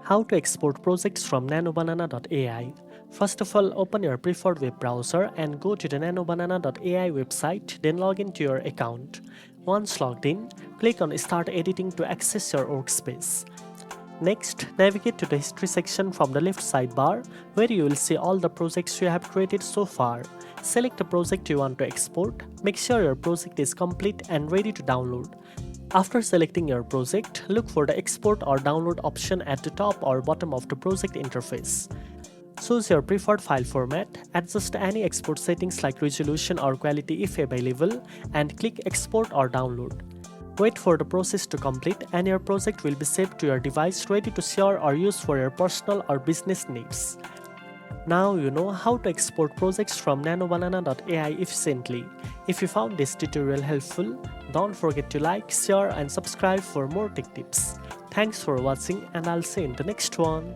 How to export projects from NanoBanana.ai. First of all, open your preferred web browser and go to the NanoBanana.ai website, then log into your account. Once logged in, click on Start Editing to access your workspace. Next, navigate to the History section from the left sidebar, where you will see all the projects you have created so far. Select the project you want to export. Make sure your project is complete and ready to download. After selecting your project, look for the Export or Download option at the top or bottom of the project interface. Choose your preferred file format, adjust any export settings like resolution or quality if available, and click Export or Download. Wait for the process to complete and your project will be saved to your device, ready to share or use for your personal or business needs. Now you know how to export projects from NanoBanana.ai efficiently. If you found this tutorial helpful, don't forget to like, share and subscribe for more tech tips. Thanks for watching and I'll see you in the next one.